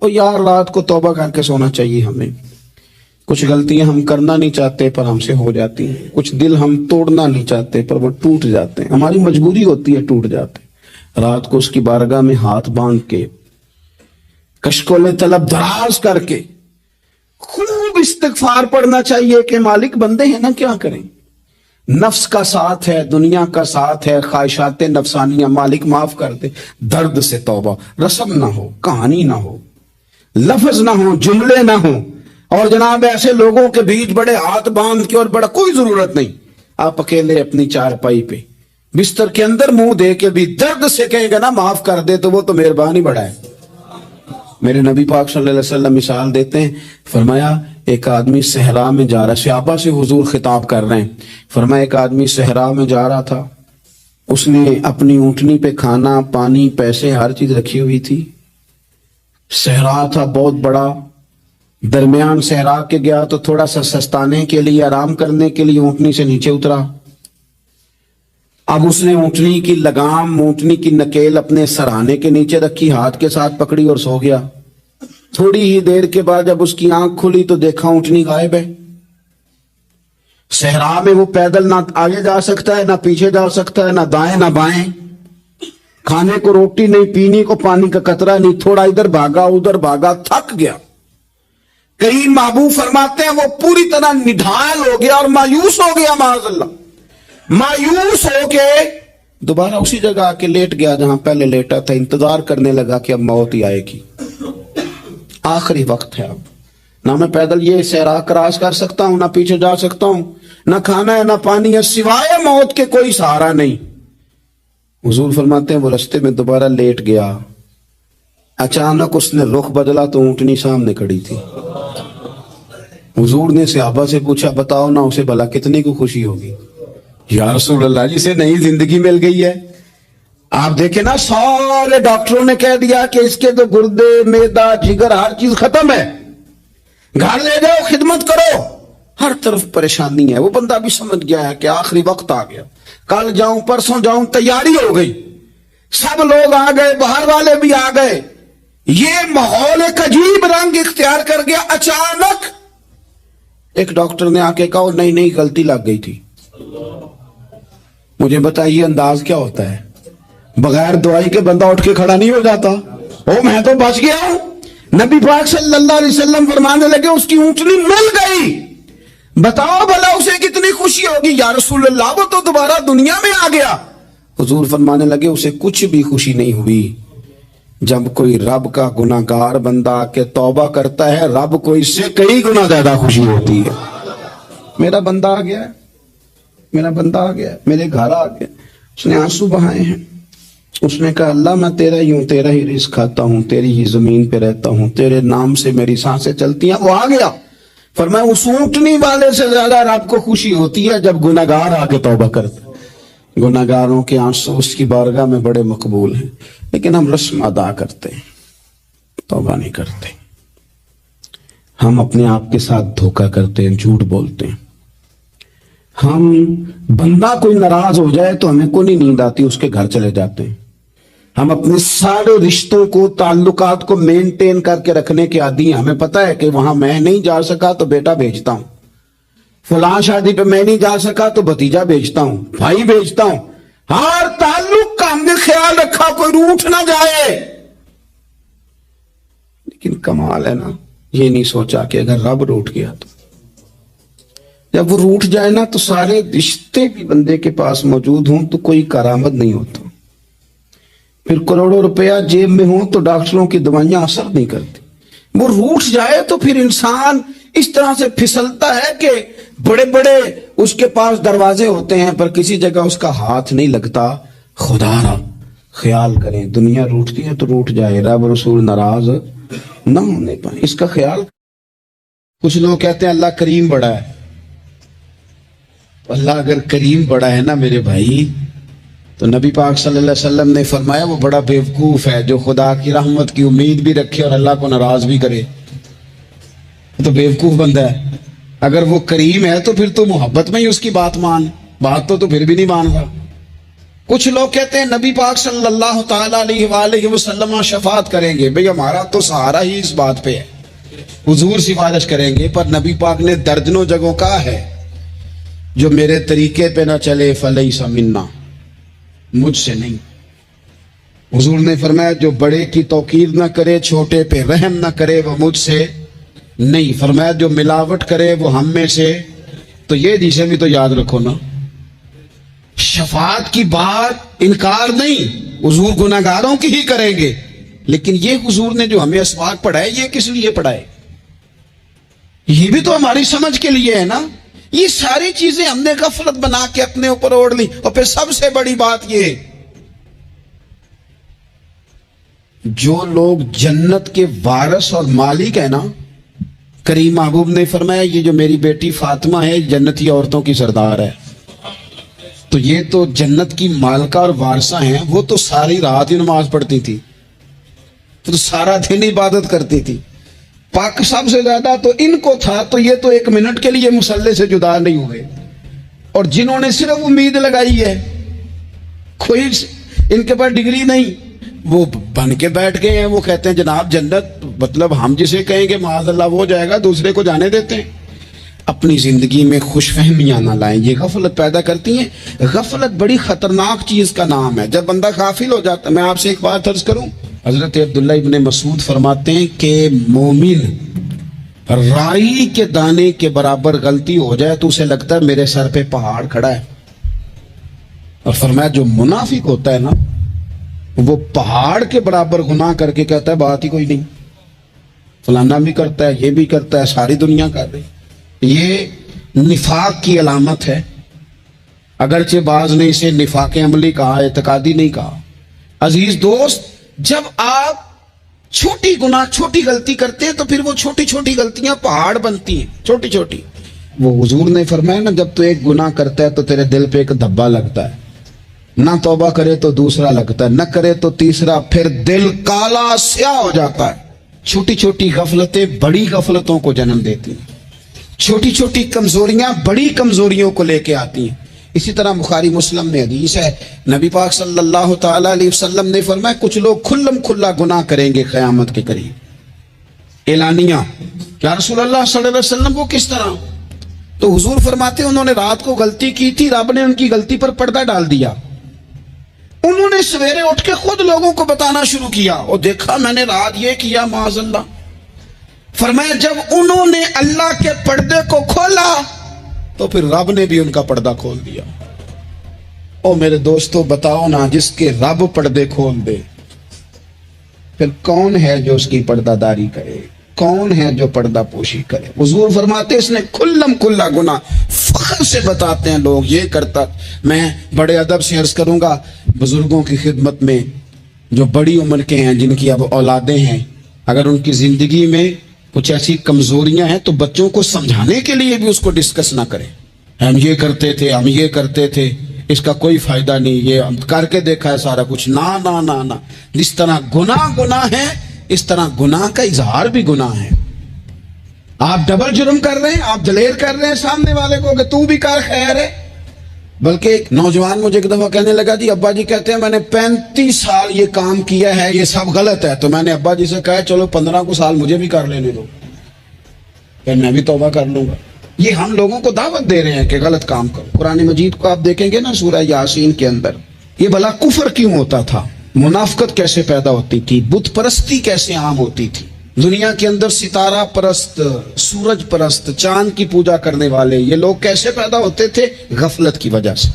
اور یار رات کو توبہ کر کے سونا چاہیے ہمیں. کچھ غلطیاں ہم کرنا نہیں چاہتے پر ہم سے ہو جاتی ہیں، کچھ دل ہم توڑنا نہیں چاہتے پر وہ ٹوٹ جاتے ہیں، ہماری مجبوری ہوتی ہے ٹوٹ جاتے ہیں. رات کو اس کی بارگاہ میں ہاتھ باندھ کے کشکول طلب دراز کر کے خوب استغفار پڑھنا چاہیے کہ مالک بندے ہیں نا، کیا کریں، نفس کا ساتھ ہے، دنیا کا ساتھ ہے، خواہشات نفسانیہ، مالک معاف کر دے. درد سے توبہ، رسم نہ ہو، کہانی نہ ہو، لفظ نہ ہو، جملے نہ ہو. اور جناب ایسے لوگوں کے بیچ بڑے ہاتھ باندھ کے اور بڑا کوئی ضرورت نہیں. آپ اکیلے اپنی چارپائی پہ بستر کے اندر منہ دے کے بھی درد سے کہے گا نا معاف کر دے تو وہ تو مہربانی بڑا ہے. میرے نبی پاک صلی اللہ علیہ وسلم مثال دیتے ہیں، فرمایا ایک آدمی صحرا میں جا رہا، صحابہ سے حضور خطاب کر رہے ہیں. فرمایا ایک آدمی صحرا میں جا رہا تھا، اس نے اپنی اونٹنی پہ کھانا پانی پیسے ہر چیز رکھی ہوئی تھی. صحرا تھا بہت بڑا، درمیان صحرا کے گیا تو تھوڑا سا سستانے کے لیے، آرام کرنے کے لیے اونٹنی سے نیچے اترا. اب اس نے اونٹنی کی لگام، اونٹنی کی نکیل اپنے سرانے کے نیچے رکھی، ہاتھ کے ساتھ پکڑی اور سو گیا. تھوڑی ہی دیر کے بعد جب اس کی آنکھ کھلی تو دیکھا اونٹنی غائب ہے. صحرا میں وہ پیدل نہ آگے جا سکتا ہے، نہ پیچھے جا سکتا ہے، نہ دائیں نہ بائیں. کھانے کو روٹی نہیں، پینے کو پانی کا قطرہ نہیں. تھوڑا ادھر بھاگا ادھر بھاگا، تھک گیا. کئی محبوب فرماتے ہیں وہ پوری طرح نڈھال ہو گیا اور مایوس ہو گیا، معاذ اللہ. مایوس ہو کے دوبارہ اسی جگہ آ کے لیٹ گیا جہاں پہلے لیٹا تھا. انتظار کرنے لگا کہ اب موت ہی آئے گی، آخری وقت ہے. اب نہ میں پیدل یہ صحرا کراس کر سکتا ہوں، نہ پیچھے جا سکتا ہوں، نہ کھانا ہے نہ پانی ہے، سوائے موت کے کوئی سہارا نہیں. حضور فرماتے ہیں وہ رستے میں دوبارہ لیٹ گیا. اچانک اس نے رخ بدلا تو اونٹنی سامنے کھڑی تھی. حضور نے صحابہ سے پوچھا بتاؤ نا اسے بھلا کتنے کو خوشی ہوگی؟ یا رسول اللہ جسے نئی زندگی مل گئی ہے. آپ دیکھیں نا سارے ڈاکٹروں نے کہہ دیا کہ اس کے تو گردے معدہ جگر ہر چیز ختم ہے، گھر لے جاؤ خدمت کرو. ہر طرف پریشانی ہے. وہ بندہ بھی سمجھ گیا ہے کہ آخری وقت آ گیا، کل جاؤں پرسوں جاؤں، تیاری ہو گئی. سب لوگ آ گئے، باہر والے بھی آ گئے. یہ ماحول ایک عجیب رنگ اختیار کر گیا. اچانک ایک ڈاکٹر نے آ کے کہا نہیں نہیں غلطی لگ گئی تھی. مجھے بتائیے انداز کیا ہوتا ہے؟ بغیر دوائی کے بندہ اٹھ کے کھڑا نہیں ہو جاتا. او میں تو بچ گیا ہوں. نبی پاک صلی اللہ علیہ وسلم فرمانے لگے اس کی اونٹنی مل گئی. بتاؤ بھلا اسے کتنی خوشی ہوگی؟ یا رسول اللہ وہ تو دوبارہ دنیا میں آ گیا. حضور فرمانے لگے اسے کچھ بھی خوشی نہیں ہوئی. جب کوئی رب کا گناہگار بندہ آ کے توبہ کرتا ہے، رب کو اس سے کئی گنا زیادہ خوشی ہوتی ہے. میرا بندہ آ گیا ہے، میرا بندہ آ گیا، میرے گھر آ گیا. اس نے آنسو بہائے ہیں. اس نے کہا اللہ میں تیرا ہی ہوں، تیرا ہی رزق کھاتا ہوں، تیری ہی زمین پہ رہتا ہوں، تیرے نام سے میری سانسیں چلتی ہیں. وہ آ گیا. فرمایا اس اونٹنی والے سے زیادہ رب کو خوشی ہوتی ہے جب گناہگار آ کے توبہ کرتا. گناہگاروں کے آنسو اس کی بارگاہ میں بڑے مقبول ہیں، لیکن ہم رسم ادا کرتے ہیں، توبہ نہیں کرتے. ہم اپنے آپ کے ساتھ دھوکہ کرتے ہیں، جھوٹ بولتے ہیں. ہم بندہ کوئی ناراض ہو جائے تو ہمیں کو نہیں نیند آتی، اس کے گھر چلے جاتے ہیں. ہم اپنے سارے رشتوں کو، تعلقات کو مینٹین کر کے رکھنے کے عادی ہیں. ہمیں پتہ ہے کہ وہاں میں نہیں جا سکا تو بیٹا بھیجتا ہوں، فلاں شادی پہ میں نہیں جا سکا تو بھتیجا بھیجتا ہوں، بھائی بھیجتا ہوں. ہر تعلق کا ہم نے خیال رکھا کوئی روٹھ نہ جائے. لیکن کمال ہے نا، یہ نہیں سوچا کہ اگر رب روٹھ گیا تو جب وہ روٹھ جائے نا تو سارے رشتے بھی بندے کے پاس موجود ہوں تو کوئی کارآمد نہیں ہوتا. پھر کروڑوں روپیہ جیب میں ہوں تو ڈاکٹروں کی دوائیاں اثر نہیں کرتی. وہ روٹھ جائے تو پھر انسان اس طرح سے پھسلتا ہے کہ بڑے بڑے اس کے پاس دروازے ہوتے ہیں پر کسی جگہ اس کا ہاتھ نہیں لگتا. خدا را خیال کریں، دنیا روٹتی ہے تو روٹ جائے، رب رسول ناراض نہ ہونے پائے، اس کا خیال. کچھ لوگ کہتے ہیں اللہ کریم بڑا ہے. اللہ اگر کریم بڑا ہے نا میرے بھائی تو نبی پاک صلی اللہ علیہ وسلم نے فرمایا وہ بڑا بیوقوف ہے جو خدا کی رحمت کی امید بھی رکھے اور اللہ کو ناراض بھی کرے. تو بیوقوف بندہ ہے. اگر وہ کریم ہے تو پھر تو محبت میں ہی اس کی بات مان، بات تو پھر بھی نہیں مان رہا. کچھ لوگ کہتے ہیں نبی پاک صلی اللہ تعالیٰ علیہ وآلہ وسلم شفاعت کریں گے. بھئی ہمارا تو سہارا ہی اس بات پہ ہے, حضور سفارش کریں گے, پر نبی پاک نے درجنوں جگہوں کہا ہے جو میرے طریقے پہ نہ چلے فلیس منا, مجھ سے نہیں. حضور نے فرمایا جو بڑے کی توقیر نہ کرے, چھوٹے پہ رحم نہ کرے, وہ مجھ سے نہیں. فرمایا جو ملاوٹ کرے وہ ہم میں سے. تو یہ حدیثیں بھی تو یاد رکھو نا. شفاعت کی بات انکار نہیں, حضور گناہگاروں کی ہی کریں گے, لیکن یہ حضور نے جو ہمیں اسباق پڑھائے یہ کس لیے پڑھائے؟ یہ بھی تو ہماری سمجھ کے لیے ہے نا. یہ ساری چیزیں ہم نے غفلت بنا کے اپنے اوپر اوڑھ لی. اور پھر سب سے بڑی بات یہ, جو لوگ جنت کے وارث اور مالک ہیں نا, کریم محبوب نے فرمایا یہ جو میری بیٹی فاطمہ ہے جنتی عورتوں کی سردار ہے. تو یہ تو جنت کی مالکہ اور وارثہ ہیں, وہ تو ساری رات ہی نماز پڑھتی تھی, تو سارا دن عبادت کرتی تھی. پاک سب سے زیادہ تو ان کو تھا, تو یہ تو ایک منٹ کے لیے مصلے سے جدا نہیں ہوئے. اور جنہوں نے صرف امید لگائی ہے, کوئی ان کے پاس ڈگری نہیں, وہ بن کے بیٹھ گئے ہیں. وہ کہتے ہیں جناب جنت مطلب ہم جسے کہیں گے معاذ اللہ وہ جائے گا, دوسرے کو جانے دیتے ہیں. اپنی زندگی میں خوش فہمیاں نہ لائیں, یہ غفلت پیدا کرتی ہیں. غفلت بڑی خطرناک چیز کا نام ہے. جب بندہ غافل ہو جاتا ہے, میں آپ سے ایک بات عرض کروں, حضرت عبداللہ ابن مسعود فرماتے ہیں کہ مومن رائی کے دانے کے برابر غلطی ہو جائے تو اسے لگتا ہے میرے سر پہ پہاڑ کھڑا ہے. اور فرمایا جو منافق ہوتا ہے نا, وہ پہاڑ کے برابر گناہ کر کے کہتا ہے بات ہی کوئی نہیں, فلانا بھی کرتا ہے, یہ بھی کرتا ہے, ساری دنیا کر رہی. یہ نفاق کی علامت ہے. اگرچہ بعض نے اسے نفاق عملی کہا, اعتقادی نہیں کہا. عزیز دوست, جب آپ چھوٹی غلطی کرتے ہیں تو پھر وہ چھوٹی چھوٹی غلطیاں پہاڑ بنتی ہیں, چھوٹی چھوٹی. وہ حضور نے فرمایا نا, جب تو ایک گناہ کرتا ہے تو تیرے دل پہ ایک دھبا لگتا ہے, نہ توبہ کرے تو دوسرا لگتا ہے, نہ کرے تو تیسرا, پھر دل کالا سیاہ ہو جاتا ہے. چھوٹی چھوٹی غفلتیں بڑی غفلتوں کو جنم دیتی ہیں, چھوٹی چھوٹی کمزوریاں بڑی کمزوریوں کو لے کے آتی ہیں. اسی طرح بخاری مسلم میں حدیث ہے, نبی پاک صلی اللہ تعالی علیہ وسلم نے فرمایا کچھ لوگ کھلم کھلا گناہ کریں گے قیامت کے قریب. اعلانیہ, یا رسول اللہ صلی اللہ علیہ وسلم وہ کس طرح؟ تو حضور فرماتے انہوں نے رات کو غلطی کی تھی, رب نے ان کی غلطی پر پردہ ڈال دیا. انہوں نے سویرے اٹھ کے خود لوگوں کو بتانا شروع کیا, اور دیکھا میں نے رات یہ کیا معاذ اللہ. فرمایا جب انہوں نے اللہ کے پردے کو کھولا تو پھر رب نے بھی ان کا پردہ کھول دیا. او میرے دوستو بتاؤ نا, جس کے رب پردے کھول دے پھر کون ہے جو اس کی پردہ داری کرے, کون ہے جو پردہ پوشی کرے؟ حضور فرماتے اس نے کھلم کھلا گناہ, فخر سے بتاتے ہیں لوگ یہ کرتا. میں بڑے ادب سے عرض کروں گا بزرگوں کی خدمت میں, جو بڑی عمر کے ہیں جن کی اب اولادیں ہیں, اگر ان کی زندگی میں کچھ ایسی کمزوریاں ہیں تو بچوں کو سمجھانے کے لیے بھی اس کو ڈسکس نہ کریں. ہم یہ کرتے تھے, ہم یہ کرتے تھے, اس کا کوئی فائدہ نہیں, یہ ہم کر کے دیکھا ہے سارا کچھ. نہ نہ نہ نہ, جس طرح گناہ ہے اس طرح گناہ کا اظہار بھی گناہ ہے. آپ ڈبل جرم کر رہے ہیں, آپ دلیر کر رہے ہیں سامنے والے کو کہ تو بھی کر, خیر ہے. بلکہ ایک نوجوان مجھے ایک دفعہ کہنے لگا جی ابا جی کہتے ہیں میں نے 35 سال یہ کام کیا ہے, یہ سب غلط ہے. تو میں نے ابا جی سے کہا چلو 15 کو سال مجھے بھی کر لینے دو, پھر میں بھی توبہ کر لوں گا. یہ ہم لوگوں کو دعوت دے رہے ہیں کہ غلط کام کرو. قرآن مجید کو آپ دیکھیں گے نا سورہ یاسین کے اندر, یہ بھلا کفر کیوں ہوتا تھا, منافقت کیسے پیدا ہوتی تھی, بت پرستی کیسے عام ہوتی تھی, دنیا کے اندر ستارہ پرست, سورج پرست, چاند کی پوجا کرنے والے یہ لوگ کیسے پیدا ہوتے تھے؟ غفلت کی وجہ سے.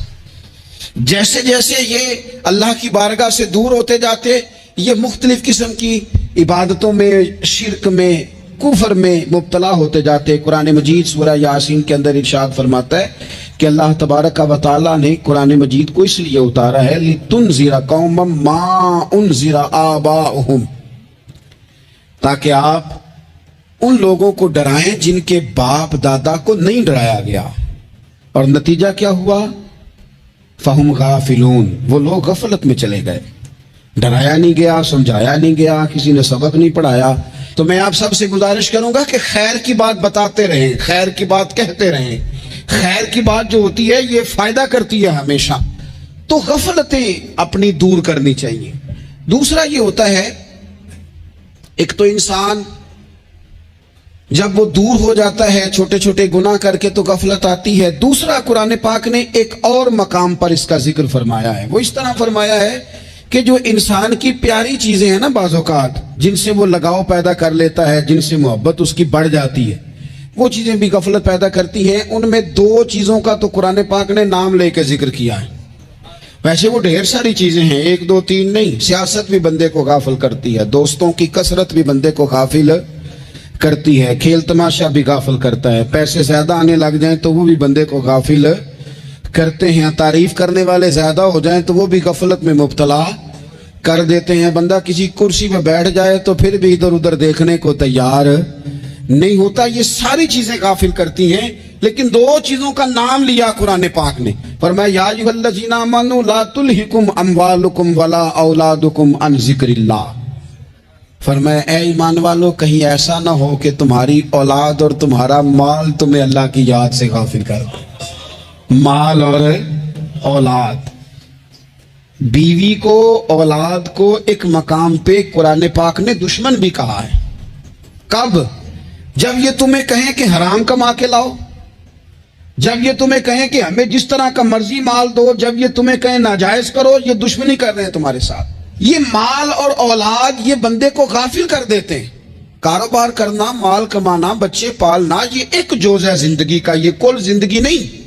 جیسے جیسے یہ اللہ کی بارگاہ سے دور ہوتے جاتے, یہ مختلف قسم کی عبادتوں میں, شرک میں, کفر میں مبتلا ہوتے جاتے. قرآن مجید سورہ یاسین کے اندر ارشاد فرماتا ہے کہ اللہ تبارک و تعالیٰ نے قرآن مجید کو اس لیے اتارا ہے لِتُنذِرَ قَوْمًا مَا أُنذِرَ آبَاؤُهُمْ, تاکہ آپ ان لوگوں کو ڈرائیں جن کے باپ دادا کو نہیں ڈرایا گیا. اور نتیجہ کیا ہوا؟ فَهُمْ غَافِلُونَ, وہ لوگ غفلت میں چلے گئے, ڈرایا نہیں گیا, سمجھایا نہیں گیا, کسی نے سبق نہیں پڑھایا. تو میں آپ سب سے گزارش کروں گا کہ خیر کی بات بتاتے رہیں, خیر کی بات کہتے رہیں. خیر کی بات جو ہوتی ہے یہ فائدہ کرتی ہے ہمیشہ. تو غفلتیں اپنی دور کرنی چاہیے. دوسرا یہ ہوتا ہے، ایک تو انسان جب وہ دور ہو جاتا ہے چھوٹے چھوٹے گناہ کر کے تو غفلت آتی ہے. دوسرا قرآن پاک نے ایک اور مقام پر اس کا ذکر فرمایا ہے. وہ اس طرح فرمایا ہے کہ جو انسان کی پیاری چیزیں ہیں نا بعض اوقات، جن سے وہ لگاؤ پیدا کر لیتا ہے، جن سے محبت اس کی بڑھ جاتی ہے، وہ چیزیں بھی غفلت پیدا کرتی ہیں. ان میں دو چیزوں کا تو قرآن پاک نے نام لے کے ذکر کیا ہے. ویسے وہ ڈھیر ساری چیزیں ہیں، ایک دو تین نہیں. سیاست بھی بندے کو غافل کرتی ہے، دوستوں کی کثرت بھی بندے کو غافل کرتی ہے، کھیل تماشا بھی غافل کرتا ہے، پیسے زیادہ آنے لگ جائیں تو وہ بھی بندے کو غافل کرتے ہیں، تعریف کرنے والے زیادہ ہو جائیں تو وہ بھی غفلت میں مبتلا کر دیتے ہیں. بندہ کسی کرسی میں بیٹھ جائے تو پھر بھی ادھر ادھر دیکھنے کو تیار نہیں ہوتا. یہ ساری چیزیں غافل کرتی ہیں. لیکن دو چیزوں کا نام لیا قرآن پاک نے، فرمایا یا ایھا الذین آمنوا لا تلھکم اموالکم ولا اولادکم عن ذکر اللہ. فرمایا اے ایمان والو، کہیں ایسا نہ ہو کہ تمہاری اولاد اور تمہارا مال تمہیں اللہ کی یاد سے غافل کر دے. مال اور اولاد، بیوی کو، اولاد کو ایک مقام پہ قرآن پاک نے دشمن بھی کہا ہے. کب؟ جب یہ تمہیں کہیں کہ حرام کما کے لاؤ، جب یہ تمہیں کہیں کہ ہمیں جس طرح کا مرضی مال دو، جب یہ تمہیں کہیں ناجائز کرو، یہ دشمنی کر رہے ہیں تمہارے ساتھ. یہ مال اور اولاد یہ بندے کو غافل کر دیتے ہیں. کاروبار کرنا، مال کمانا، بچے پالنا، یہ ایک جوز ہے زندگی کا، یہ کل زندگی نہیں.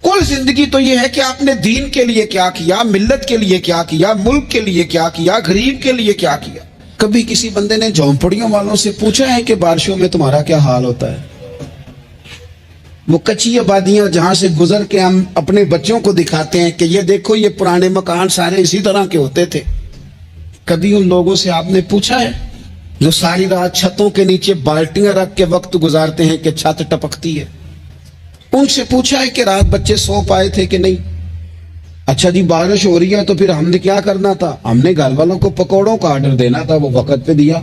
کل زندگی تو یہ ہے کہ آپ نے دین کے لیے کیا کیا، ملت کے لیے کیا کیا، ملک کے لیے کیا کیا، غریب کے لیے کیا کیا. کبھی کسی بندے نے جھونپڑیوں والوں سے پوچھا ہے کہ بارشوں میں تمہارا کیا حال ہوتا ہے؟ وہ کچی آبادیاں جہاں سے گزر کے ہم اپنے بچوں کو دکھاتے ہیں کہ یہ دیکھو یہ پرانے مکان سارے اسی طرح کے ہوتے تھے. کبھی ان لوگوں سے آپ نے پوچھا ہے جو ساری رات چھتوں کے نیچے بالٹیاں رکھ کے وقت گزارتے ہیں کہ چھت ٹپکتی ہے؟ ان سے پوچھا ہے کہ رات بچے سو پائے تھے کہ نہیں؟ اچھا جی بارش ہو رہی ہے تو پھر ہم نے کیا کرنا تھا؟ ہم نے گھر والوں کو پکوڑوں کا آرڈر دینا تھا، وہ وقت پہ دیا.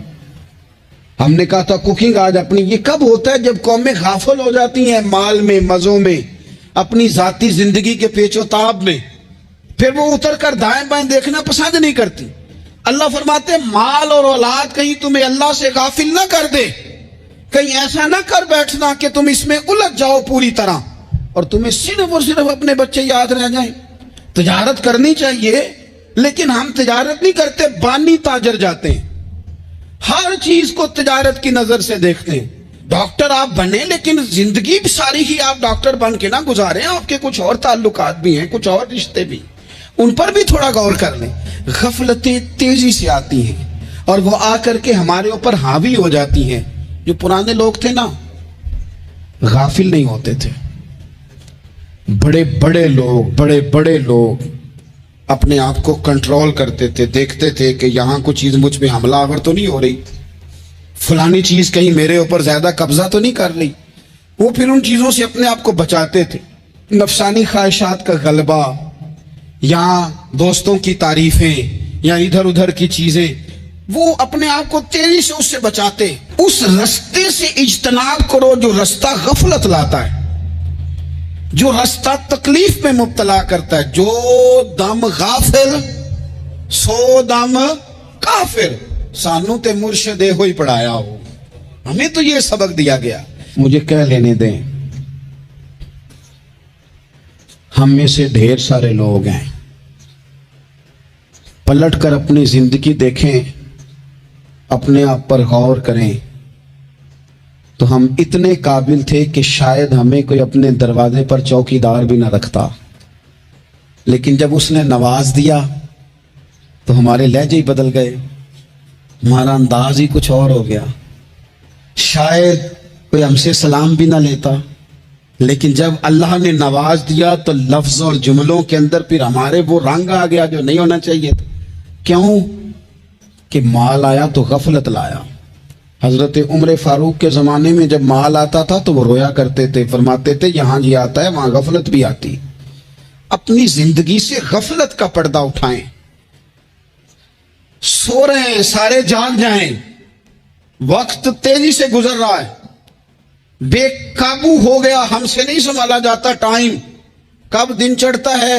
ہم نے کہا تھا کوکنگ آج اپنی. یہ کب ہوتا ہے؟ جب قومیں غافل ہو جاتی ہیں مال میں، مزوں میں، اپنی ذاتی زندگی کے پیچ و تاب میں، پھر وہ اتر کر دائیں بائیں دیکھنا پسند نہیں کرتی. اللہ فرماتے مال اور اولاد کہیں تمہیں اللہ سے غافل نہ کر دے. کہیں ایسا نہ کر بیٹھنا کہ تم اس میں الجھ جاؤ پوری طرح اور تمہیں صرف اور صرف اپنے بچے یاد رہ جائیں. تجارت کرنی چاہیے، لیکن ہم تجارت نہیں کرتے، بانی تاجر جاتے ہیں. ہر چیز کو تجارت کی نظر سے دیکھتے ہیں. ڈاکٹر آپ بنے لیکن زندگی بھی ساری ہی آپ ڈاکٹر بن کے نہ گزاریں. آپ کے کچھ اور تعلقات بھی ہیں، کچھ اور رشتے بھی، ان پر بھی تھوڑا غور کر لیں. غفلتیں تیزی سے آتی ہیں اور وہ آ کر کے ہمارے اوپر حاوی ہو جاتی ہیں. جو پرانے لوگ تھے نا، غافل نہیں ہوتے تھے. بڑے بڑے لوگ اپنے آپ کو کنٹرول کرتے تھے، دیکھتے تھے کہ یہاں کوئی چیز مجھ پہ حملہ آور تو نہیں ہو رہی، فلانی چیز کہیں میرے اوپر زیادہ قبضہ تو نہیں کر رہی. وہ پھر ان چیزوں سے اپنے آپ کو بچاتے تھے. نفسانی خواہشات کا غلبہ، یا دوستوں کی تعریفیں، یا ادھر ادھر کی چیزیں، وہ اپنے آپ کو تیزی سے اس سے بچاتے. اس رستے سے اجتناب کرو جو رستہ غفلت لاتا ہے، جو رستہ تکلیف میں مبتلا کرتا ہے. جو دم غافل سو دم کافر. سانو تے مرشد ہوئی پڑھایا ہو، ہمیں تو یہ سبق دیا گیا. مجھے کہہ لینے دیں، ہم میں سے ڈھیر سارے لوگ ہیں، پلٹ کر اپنی زندگی دیکھیں، اپنے آپ پر غور کریں تو ہم اتنے قابل تھے کہ شاید ہمیں کوئی اپنے دروازے پر چوکیدار بھی نہ رکھتا. لیکن جب اس نے نواز دیا تو ہمارے لہجے ہی بدل گئے، ہمارا انداز ہی کچھ اور ہو گیا. شاید کوئی ہم سے سلام بھی نہ لیتا، لیکن جب اللہ نے نواز دیا تو لفظ اور جملوں کے اندر پھر ہمارے وہ رنگ آ گیا جو نہیں ہونا چاہیے تھا. کیوں؟ کہ مال آیا تو غفلت لایا. حضرت عمر فاروق کے زمانے میں جب مال آتا تھا تو وہ رویا کرتے تھے، فرماتے تھے یہاں جی آتا ہے وہاں غفلت بھی آتی. اپنی زندگی سے غفلت کا پردہ اٹھائیں. سو رہے ہیں سارے جاگ جائیں، وقت تیزی سے گزر رہا ہے، بے قابو ہو گیا، ہم سے نہیں سنبھالا جاتا ٹائم. کب دن چڑھتا ہے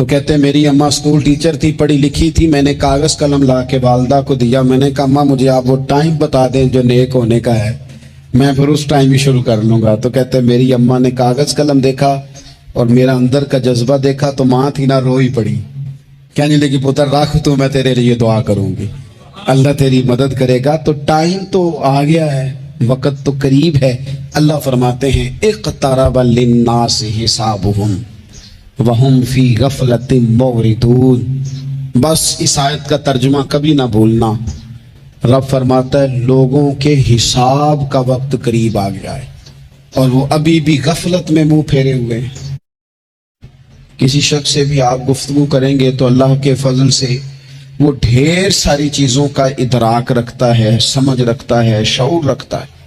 تو کہتے ہیں میری اماں اسکول ٹیچر تھی, پڑھی لکھی تھی, میں نے کاغذ قلم لا کے والدہ کو دیا, میں نے کہا اماں مجھے آپ وہ ٹائم بتا دیں جو نیک ہونے کا ہے, میں پھر اس ٹائم ہی شروع کر لوں گا. تو کہتے ہیں میری اماں نے کاغذ قلم دیکھا اور میرا اندر کا جذبہ دیکھا تو ماں تھی نا, روئی پڑی, کہنے لگی پتر رکھ تو میں تیرے لیے دعا کروں گی, اللہ تیری مدد کرے گا. تو ٹائم تو آ گیا ہے, وقت تو قریب ہے. اللہ فرماتے ہیں اقترب للناس حسابهم وهم فی غفلۃ معرضون. بس اس آیت کا ترجمہ کبھی نہ بھولنا. رب فرماتا ہے لوگوں کے حساب کا وقت قریب آ گیا ہے اور وہ ابھی بھی غفلت میں منہ پھیرے ہوئے ہیں. کسی شخص سے بھی آپ گفتگو کریں گے تو اللہ کے فضل سے وہ ڈھیر ساری چیزوں کا ادراک رکھتا ہے, سمجھ رکھتا ہے, شعور رکھتا ہے.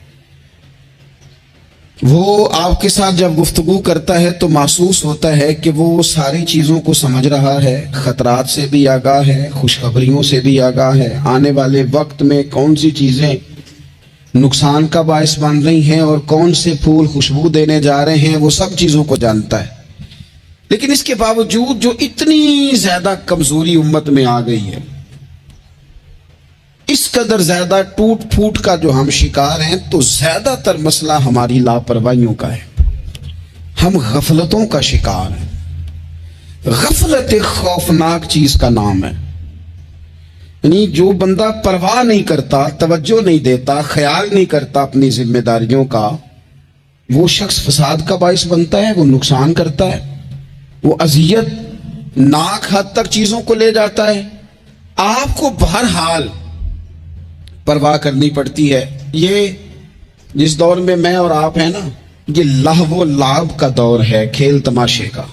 وہ آپ کے ساتھ جب گفتگو کرتا ہے تو محسوس ہوتا ہے کہ وہ ساری چیزوں کو سمجھ رہا ہے, خطرات سے بھی آگاہ ہے, خوشخبریوں سے بھی آگاہ ہے, آنے والے وقت میں کون سی چیزیں نقصان کا باعث بن رہی ہیں اور کون سے پھول خوشبو دینے جا رہے ہیں, وہ سب چیزوں کو جانتا ہے. لیکن اس کے باوجود جو اتنی زیادہ کمزوری امت میں آ گئی ہے, اس قدر زیادہ ٹوٹ پھوٹ کا جو ہم شکار ہیں, تو زیادہ تر مسئلہ ہماری لاپرواہیوں کا ہے. ہم غفلتوں کا شکار ہیں. غفلت ایک خوفناک چیز کا نام ہے. یعنی جو بندہ پرواہ نہیں کرتا, توجہ نہیں دیتا, خیال نہیں کرتا اپنی ذمہ داریوں کا, وہ شخص فساد کا باعث بنتا ہے, وہ نقصان کرتا ہے, وہ اذیت ناک حد تک چیزوں کو لے جاتا ہے. آپ کو بہرحال پرواہ کرنی پڑتی ہے. یہ جس دور میں میں اور آپ ہیں نا, یہ لہو و لعب کا دور ہے, کھیل تماشے کا.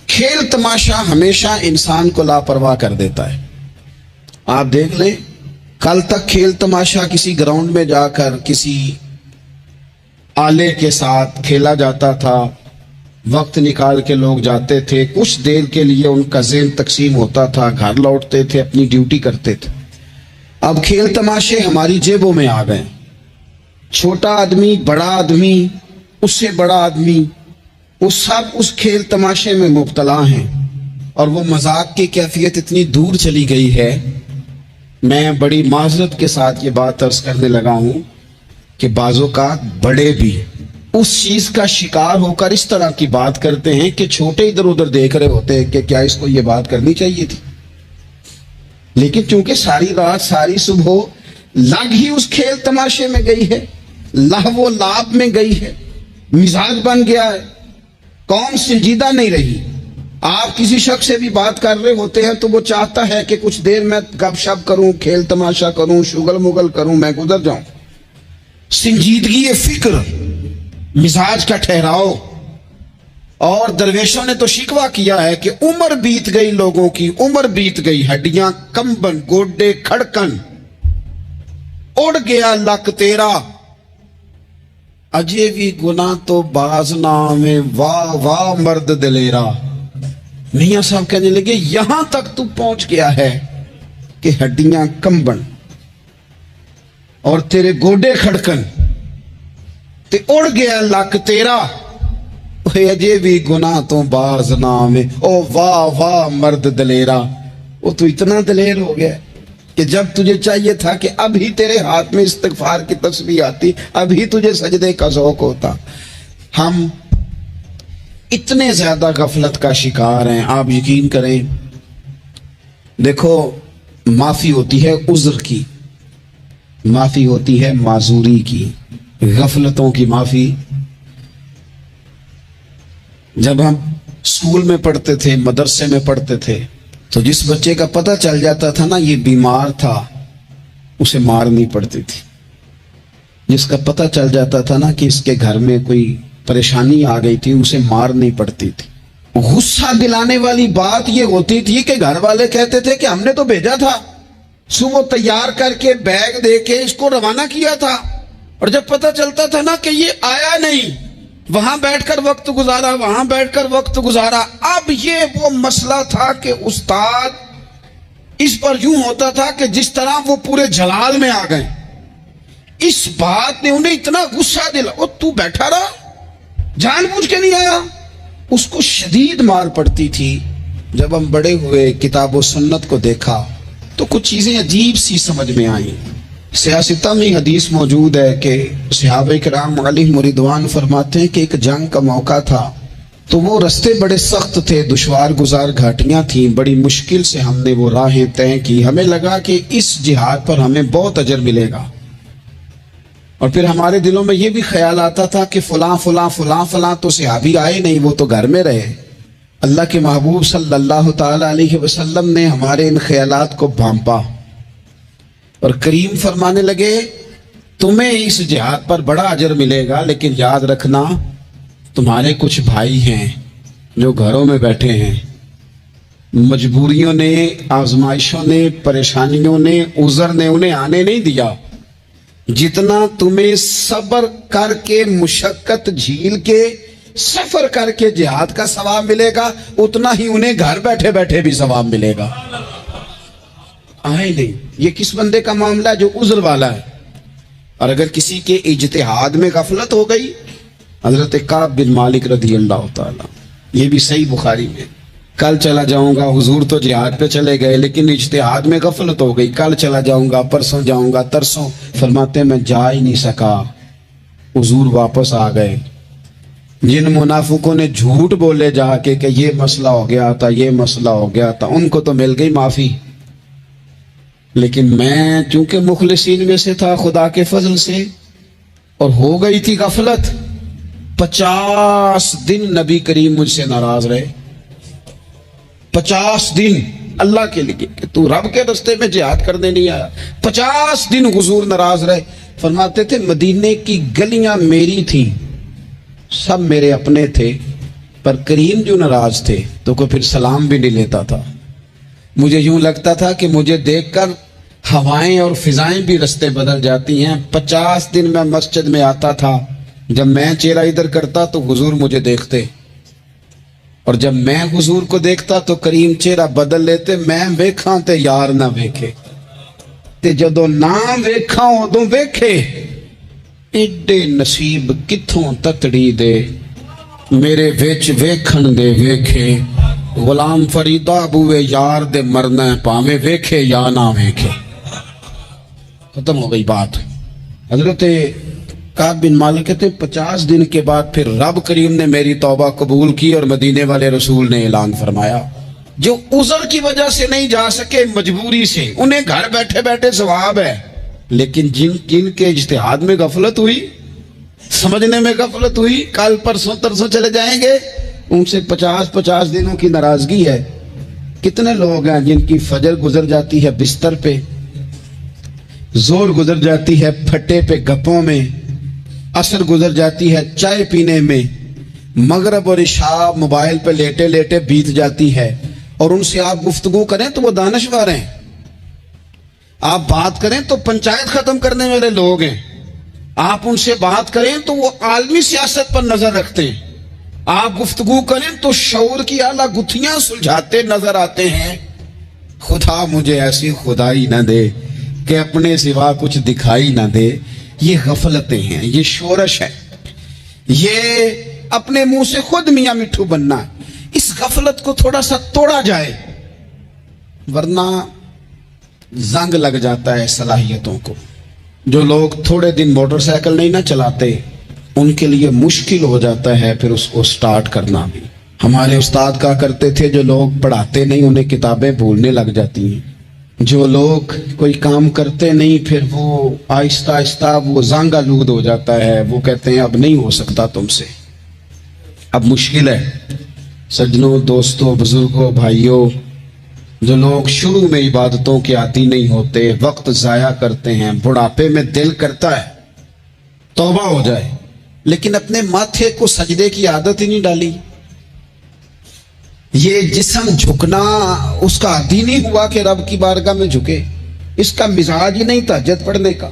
کھیل تماشا ہمیشہ انسان کو لاپرواہ کر دیتا ہے. آپ دیکھ لیں, کل تک کھیل تماشا کسی گراؤنڈ میں جا کر کسی آلے کے ساتھ کھیلا جاتا تھا, وقت نکال کے لوگ جاتے تھے, کچھ دیر کے لیے ان کا ذہن تقسیم ہوتا تھا, گھر لوٹتے تھے, اپنی ڈیوٹی کرتے تھے. اب کھیل تماشے ہماری جیبوں میں آ گئے. چھوٹا آدمی, بڑا آدمی, اس سے بڑا آدمی, وہ سب اس کھیل تماشے میں مبتلا ہیں. اور وہ مذاق کی کیفیت اتنی دور چلی گئی ہے, میں بڑی معذرت کے ساتھ یہ بات عرض کرنے لگا ہوں کہ بعض اوقات بڑے بھی اس چیز کا شکار ہو کر اس طرح کی بات کرتے ہیں کہ چھوٹے ادھر ادھر دیکھ رہے ہوتے ہیں کہ کیا اس کو یہ بات کرنی چاہیے تھی. لیکن چونکہ ساری رات ساری صبح لگ ہی اس کھیل تماشے میں گئی ہے, لہو و لعب میں گئی ہے, مزاج بن گیا ہے, قوم سنجیدہ نہیں رہی. آپ کسی شخص سے بھی بات کر رہے ہوتے ہیں تو وہ چاہتا ہے کہ کچھ دیر میں گپ شپ کروں, کھیل تماشا کروں, شغل مغل کروں, میں گزر جاؤں. سنجیدگی فکر, مزاج کا ٹھہراؤ. اور درویشوں نے تو شکوہ کیا ہے کہ عمر بیت گئی, لوگوں کی عمر بیت گئی, ہڈیاں کمبن, گوڈے کھڑکن, اڑ گیا لک تیرا, اجے بھی گناہ تو باز نام ہے, واہ واہ مرد دلیرا. میاں صاحب کہنے لگے یہاں تک تو پہنچ گیا ہے کہ ہڈیاں کمبن اور تیرے گوڈے کھڑکن, تے اڑ گیا لک تیرا, اجے بھی گناہ تو باز نام ہے, او واہ واہ مرد دلیرا. وہ تو اتنا دلیر ہو گیا کہ جب تجھے چاہیے تھا کہ اب ہی تیرے ہاتھ میں استغفار کی تسبیح آتی, اب ہی تجھے سجدے کا ذوق ہوتا. ہم اتنے زیادہ غفلت کا شکار ہیں, آپ یقین کریں. دیکھو, معافی ہوتی ہے عذر کی, معافی ہوتی ہے معذوری کی, غفلتوں کی معافی. جب ہم اسکول میں پڑھتے تھے, مدرسے میں پڑھتے تھے, تو جس بچے کا پتہ چل جاتا تھا نا یہ بیمار تھا, اسے مار نہیں پڑتی تھی. جس کا پتہ چل جاتا تھا نا کہ اس کے گھر میں کوئی پریشانی آ گئی تھی, اسے مار نہیں پڑتی تھی. غصہ دلانے والی بات یہ ہوتی تھی کہ گھر والے کہتے تھے کہ ہم نے تو بھیجا تھا, صبح تیار کر کے بیگ دے کے اس کو روانہ کیا تھا, اور جب پتہ چلتا تھا نا کہ یہ آیا نہیں, وہاں بیٹھ کر وقت گزارا, وہاں بیٹھ کر وقت گزارا. اب یہ وہ مسئلہ تھا کہ استاد اس پر یوں ہوتا تھا کہ جس طرح وہ پورے جلال میں آ گئے. اس بات نے انہیں اتنا غصہ دلا, او تو بیٹھا رہا, جان بوجھ کے نہیں آیا. اس کو شدید مار پڑتی تھی. جب ہم بڑے ہوئے کتاب و سنت کو دیکھا تو کچھ چیزیں عجیب سی سمجھ میں آئیں. سیاستہ میں حدیث موجود ہے کہ صحابہ کرام علیہم رضوان فرماتے ہیں کہ ایک جنگ کا موقع تھا تو وہ رستے بڑے سخت تھے، دشوار گزار گھاٹیاں تھیں، بڑی مشکل سے ہم نے وہ راہیں طے کی. ہمیں لگا کہ اس جہاد پر ہمیں بہت اجر ملے گا، اور پھر ہمارے دلوں میں یہ بھی خیال آتا تھا کہ فلاں فلاں فلاں فلاں تو صحابی آئے نہیں، وہ تو گھر میں رہے. اللہ کے محبوب صلی اللہ تعالی علیہ وسلم نے ہمارے ان خیالات کو بھانپا اور کریم فرمانے لگے تمہیں اس جہاد پر بڑا اجر ملے گا، لیکن یاد رکھنا تمہارے کچھ بھائی ہیں جو گھروں میں بیٹھے ہیں، مجبوریوں نے، آزمائشوں نے، پریشانیوں نے، عذر نے انہیں آنے نہیں دیا. جتنا تمہیں صبر کر کے، مشقت جھیل کے، سفر کر کے جہاد کا ثواب ملے گا، اتنا ہی انہیں گھر بیٹھے بیٹھے بھی ثواب ملے گا. آئے نہیں. یہ کس بندے کا معاملہ ہے جو عذر والا ہے؟ اور اگر کسی کے اجتہاد میں غفلت ہو گئی، حضرت کعب بن مالک رضی اللہ تعالی، یہ بھی صحیح بخاری میں، کل چلا جاؤں گا، حضور تو جہاد پہ چلے گئے لیکن اجتہاد میں غفلت ہو گئی، کل چلا جاؤں گا، پرسوں جاؤں گا، ترسوں، فرماتے میں جا ہی نہیں سکا، حضور واپس آ گئے. جن منافقوں نے جھوٹ بولے جا کے کہ یہ مسئلہ ہو گیا تھا، یہ مسئلہ ہو گیا تھا، ان کو تو مل گئی معافی، لیکن میں چونکہ مخلصین میں سے تھا خدا کے فضل سے، اور ہو گئی تھی غفلت. 50 دن نبی کریم مجھ سے ناراض رہے، 50 دن اللہ کے لیے کہ تو رب کے رستے میں جہاد کرنے نہیں آیا. 50 دن حضور ناراض رہے. فرماتے تھے مدینے کی گلیاں میری تھیں، سب میرے اپنے تھے، پر کریم جو ناراض تھے تو کوئی پھر سلام بھی نہیں لیتا تھا. مجھے یوں لگتا تھا کہ مجھے دیکھ کر ہوائیں اور فضائیں بھی رستے بدل جاتی ہیں. 50 دن میں مسجد میں آتا تھا، جب میں چہرہ ادھر کرتا تو حضور مجھے دیکھتے، اور جب میں حضور کو دیکھتا تو کریم چہرہ بدل لیتے. میں ویکھاں تے یار نہ ویکھے، تے جدوں نہ ویکھاں ادوں ویکھے. ایڈے نصیب کتھوں تتڑی دے میرے وچ ویکھن دے ویکھے. غلام فریدہ بوئے یار دے مرنا پاویں ویکھے یا نہ ویکھے. ختم ہو گئی بات. حضرت کعب بن مالک کہتے 50 دن کے بعد پھر رب کریم نے میری توبہ قبول کی اور مدینے والے رسول نے اعلان فرمایا جو عذر کی وجہ سے نہیں جا سکے، مجبوری سے، انہیں گھر بیٹھے بیٹھے ثواب ہے، لیکن جن کے اجتہاد میں غفلت ہوئی، سمجھنے میں غفلت ہوئی، کل پرسوں ترسوں چلے جائیں گے، ان سے 50 دنوں کی ناراضگی ہے. کتنے لوگ ہیں جن کی فجر گزر جاتی ہے بستر پہ، زور گزر جاتی ہے پھٹے پہ گپوں میں، عصر گزر جاتی ہے چائے پینے میں، مغرب اور عشاء موبائل پہ لیٹے لیٹے بیت جاتی ہے، اور ان سے آپ گفتگو کریں تو وہ دانشور ہیں، آپ بات کریں تو پنچایت ختم کرنے والے لوگ ہیں، آپ ان سے بات کریں تو وہ عالمی سیاست پر نظر رکھتے ہیں، آپ گفتگو کریں تو شعور کی اعلیٰ گتھیاں سلجھاتے نظر آتے ہیں. خدا مجھے ایسی خدائی نہ دے کہ اپنے سوا کچھ دکھائی نہ دے. یہ غفلتیں ہیں، یہ شورش ہے، یہ اپنے منہ سے خود میاں مٹھو بننا. اس غفلت کو تھوڑا سا توڑا جائے، ورنہ زنگ لگ جاتا ہے صلاحیتوں کو. جو لوگ تھوڑے دن موٹر سائیکل نہیں نہ چلاتے، ان کے لیے مشکل ہو جاتا ہے پھر اس کو سٹارٹ کرنا بھی. ہمارے استاد کہا کرتے تھے جو لوگ پڑھاتے نہیں انہیں کتابیں بھولنے لگ جاتی ہیں، جو لوگ کوئی کام کرتے نہیں پھر وہ آہستہ آہستہ وہ زنگ آلود ہو جاتا ہے، وہ کہتے ہیں اب نہیں ہو سکتا تم سے، اب مشکل ہے. سجنوں، دوستوں، بزرگوں، بھائیوں، جو لوگ شروع میں عبادتوں کے عادی نہیں ہوتے، وقت ضائع کرتے ہیں، بڑھاپے میں دل کرتا ہے توبہ ہو جائے، لیکن اپنے ماتھے کو سجدے کی عادت ہی نہیں ڈالی. یہ جسم جھکنا اس کا عادی نہیں ہوا کہ رب کی بارگاہ میں جھکے، اس کا مزاج ہی نہیں تہجد پڑھنے کا.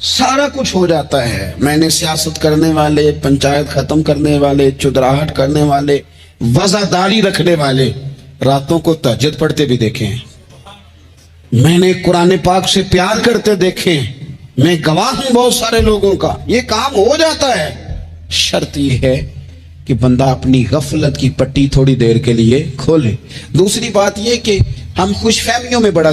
سارا کچھ ہو جاتا ہے. میں نے سیاست کرنے والے، پنچایت ختم کرنے والے، چودراہٹ کرنے والے، وزاداری رکھنے والے راتوں کو تہجد پڑھتے بھی دیکھے ہیں. میں نے قرآن پاک سے پیار کرتے دیکھے ہیں. میں گواہ ہوں بہت سارے لوگوں کا. یہ کام ہو جاتا ہے. شرط یہ ہے کہ بندہ اپنی غفلت کی پٹی تھوڑی دیر کے لیے کھولے. دوسری بات یہ کہ ہم خوش فہمیوں میں بڑا